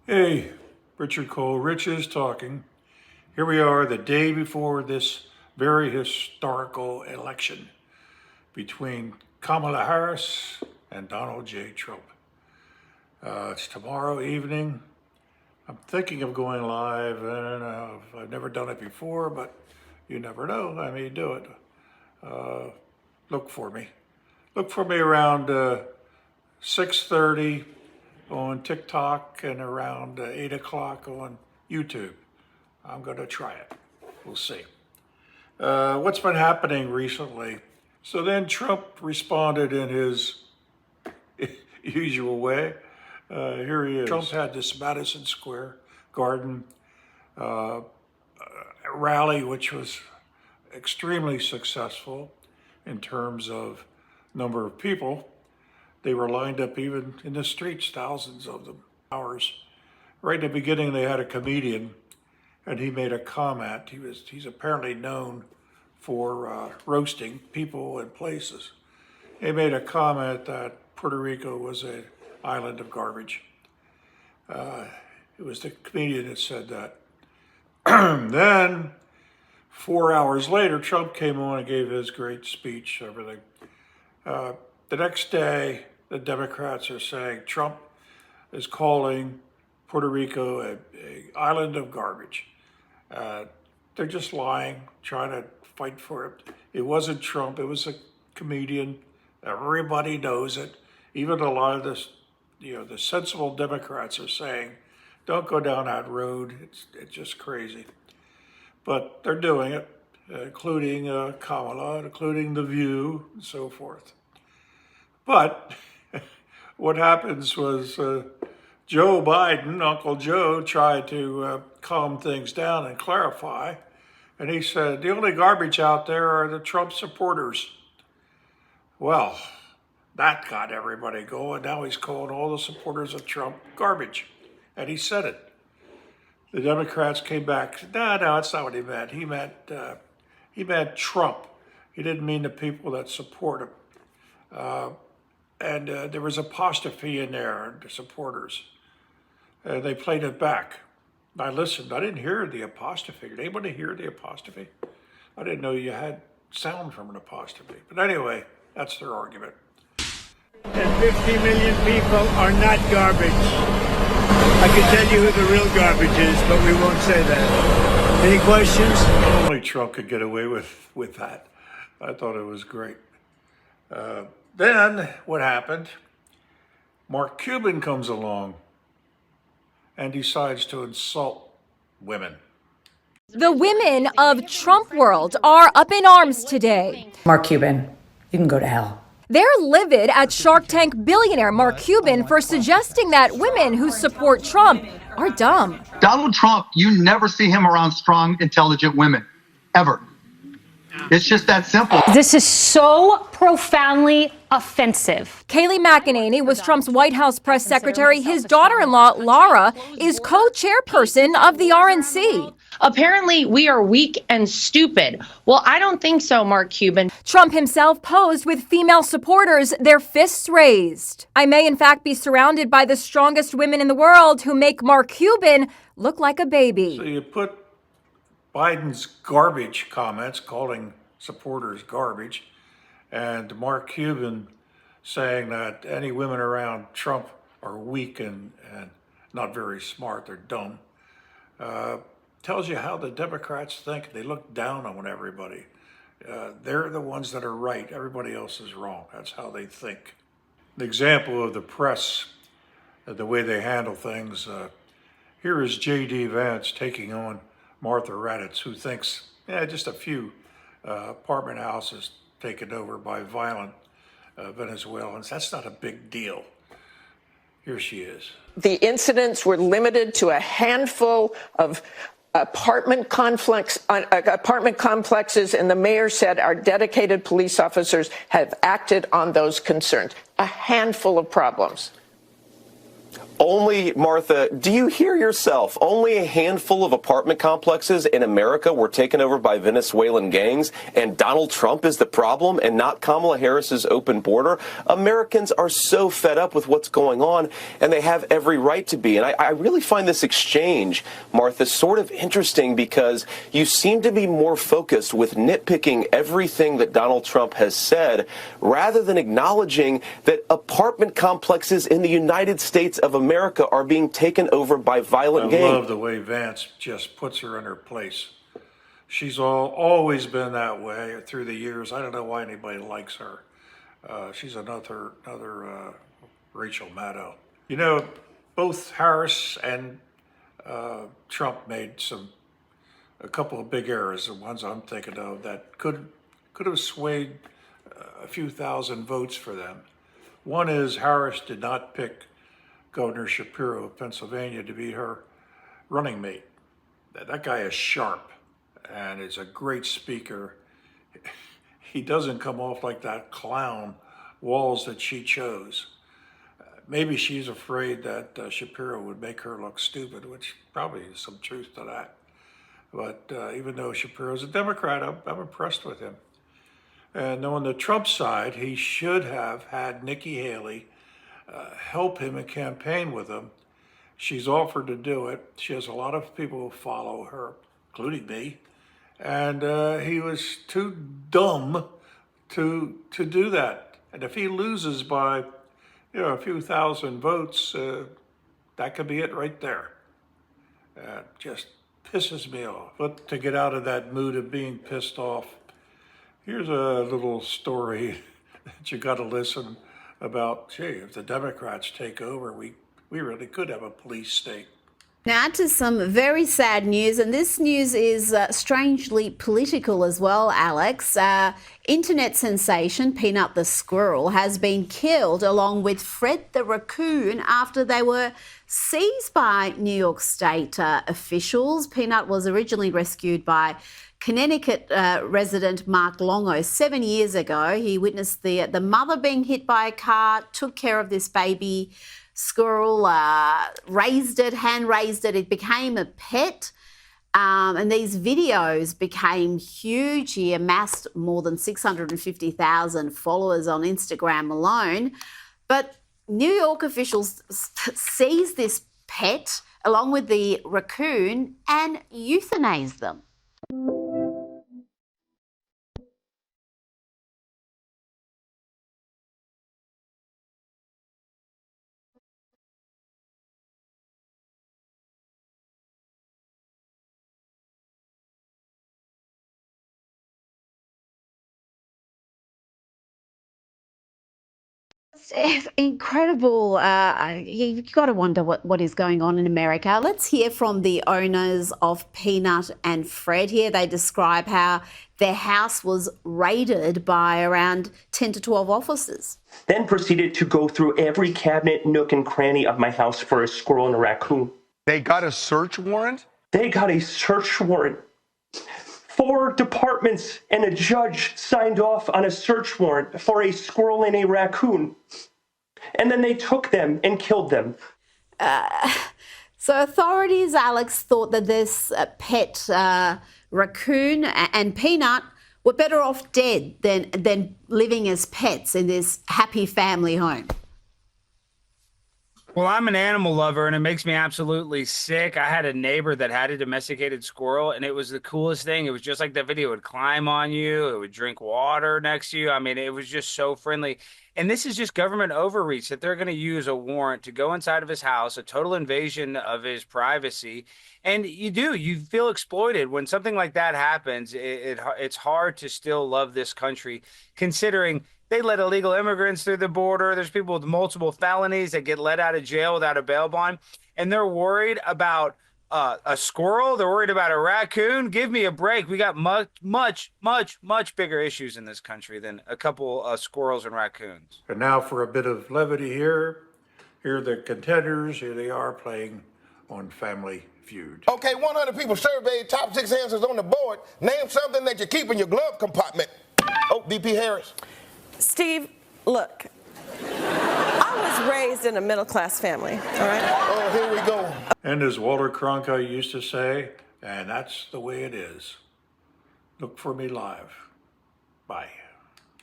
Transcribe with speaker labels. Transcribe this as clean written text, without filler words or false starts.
Speaker 1: Hey, Richard Cole. Rich is talking. Here we are the day before this very historical election between Kamala Harris and Donald J. Trump. It's tomorrow evening. I'm thinking of going live. I don't know. I've never done it before, but you never know. I may do it. Look for me. Look for me around 6:30 on TikTok and around 8 o'clock on YouTube. I'm going to try it. We'll see. What's been happening recently? So then Trump responded in his usual way. Here he is. Trump had this Madison Square Garden rally, which was extremely successful in terms of number of people. They were lined up even in the streets, thousands of them, hours. Right in the beginning, they had a comedian, and he made a comment. He's apparently known for roasting people and places. He made a comment that Puerto Rico was an island of garbage. It was the comedian that said that. Then, 4 hours later, Trump came on and gave his great speech, everything. The next day, the Democrats are saying Trump is calling Puerto Rico an island of garbage. They're just lying, trying to fight for it. It wasn't Trump, it was a comedian. Everybody knows it. Even a lot of this, the sensible Democrats are saying, don't go down that road. It's just crazy. But they're doing it, including Kamala, including The View, and so forth. But what happens was Joe Biden, Uncle Joe, tried to calm things down and clarify. And he said, the only garbage out there are the Trump supporters. Well, that got everybody going. Now he's calling all the supporters of Trump garbage. And he said it. The Democrats came back. No, that's not what he meant. He meant Trump. He didn't mean the people that support him. And there was apostrophe in there, the supporters. They played it back. I listened. I didn't hear the apostrophe. Did anybody hear the apostrophe? I didn't know you had sound from an apostrophe. But anyway, that's their argument.
Speaker 2: And 50 million people are not garbage. I can tell you who the real garbage is, but we won't say that. Any questions?
Speaker 1: Only Trump could get away with that. I thought it was great. Then what happened? Mark Cuban comes along and decides to insult women.
Speaker 3: The women of Trump world are up in arms today.
Speaker 4: Mark Cuban, you can go to hell.
Speaker 3: They're livid at Shark Tank billionaire Mark Cuban for suggesting that women who support Trump are dumb.
Speaker 5: Donald Trump, you never see him around strong, intelligent women, ever. It's just that simple.
Speaker 6: This is so profoundly offensive.
Speaker 3: Kayleigh McEnany was Trump's White House press secretary. His daughter-in-law, Laura, is co-chairperson of the RNC.
Speaker 7: Apparently, we are weak and stupid. Well, I don't think so, Mark Cuban.
Speaker 3: Trump himself posed with female supporters, their fists raised. I may, in fact, be surrounded by the strongest women in the world who make Mark Cuban look like a baby.
Speaker 1: So you put Biden's garbage comments, calling supporters garbage, and Mark Cuban saying that any women around Trump are weak and not very smart, they're dumb, tells you how the Democrats think. They look down on everybody. They're the ones that are right. Everybody else is wrong. That's how they think. An example of the press, the way they handle things, here is J.D. Vance taking on Martha Raddatz, who thinks, just a few apartment houses taken over by violent Venezuelans. That's not a big deal. Here she is.
Speaker 8: The incidents were limited to a handful of apartment complexes, and the mayor said our dedicated police officers have acted on those concerns. A handful of problems.
Speaker 9: Only, Martha, do you hear yourself? Only a handful of apartment complexes in America were taken over by Venezuelan gangs, and Donald Trump is the problem and not Kamala Harris's open border? Americans are so fed up with what's going on, and they have every right to be. And I really find this exchange, Martha, sort of interesting because you seem to be more focused with nitpicking everything that Donald Trump has said rather than acknowledging that apartment complexes in the United States of America are being taken over by violent gangs.
Speaker 1: I love the way Vance just puts her in her place. She's always been that way through the years. I don't know why anybody likes her. She's another Rachel Maddow. You know, both Harris and Trump made a couple of big errors, the ones I'm thinking of, that could have swayed a few thousand votes for them. One is Harris did not pick Governor Shapiro of Pennsylvania to be her running mate. That guy is sharp and is a great speaker. He doesn't come off like that clown Walz that she chose. Maybe she's afraid that Shapiro would make her look stupid, which probably is some truth to that. But even though Shapiro's a Democrat, I'm impressed with him. And on the Trump side, he should have had Nikki Haley help him and campaign with him. She's offered to do it. She has a lot of people who follow her, including me. And he was too dumb to do that. And if he loses by, a few thousand votes, that could be it right there. Just pisses me off. But to get out of that mood of being pissed off, here's a little story that you got to listen about. Gee, if the Democrats take over, we really could have a police state.
Speaker 10: Now to some very sad news, and this news is strangely political as well, Alex. Internet sensation Peanut the Squirrel has been killed along with Fred the Raccoon after they were seized by New York State officials. Peanut was originally rescued by Connecticut resident Mark Longo 7 years ago. He witnessed the mother being hit by a car, took care of this baby squirrel, raised it, hand raised it. It became a pet. And these videos became huge. He amassed more than 650,000 followers on Instagram alone. But New York officials seized this pet along with the raccoon and euthanized them. It's incredible. You've got to wonder what is going on in America. Let's hear from the owners of Peanut and Fred. Here they describe how their house was raided by around 10 to 12 officers.
Speaker 11: Then proceeded to go through every cabinet, nook, and cranny of my house for a squirrel and a raccoon.
Speaker 12: They got a search warrant?
Speaker 11: They got a search warrant. 4 departments and a judge signed off on a search warrant for a squirrel and a raccoon. And then they took them and killed them.
Speaker 10: So authorities, Alex, thought that this pet raccoon and Peanut were better off dead than living as pets in this happy family home.
Speaker 13: Well, I'm an animal lover, and it makes me absolutely sick. I had a neighbor that had a domesticated squirrel, and it was the coolest thing. It was just like that video. It would climb on you. It would drink water next to you. I mean, it was just so friendly. And this is just government overreach that they're going to use a warrant to go inside of his house, a total invasion of his privacy. And you feel exploited. When something like that happens, it's hard to still love this country, considering they let illegal immigrants through the border. There's people with multiple felonies that get let out of jail without a bail bond. And they're worried about a squirrel. They're worried about a raccoon. Give me a break. We got much bigger issues in this country than a couple of squirrels and raccoons.
Speaker 1: And now for a bit of levity here. Here are the contenders. Here they are playing on Family Feud.
Speaker 14: Okay, 100 people surveyed, top 6 answers on the board. Name something that you keep in your glove compartment. Oh, VP Harris.
Speaker 15: Steve, look, I was raised in a middle-class family, all right?
Speaker 14: Oh, here we go.
Speaker 1: And as Walter Cronkite used to say, and that's the way it is. Look for me live. Bye.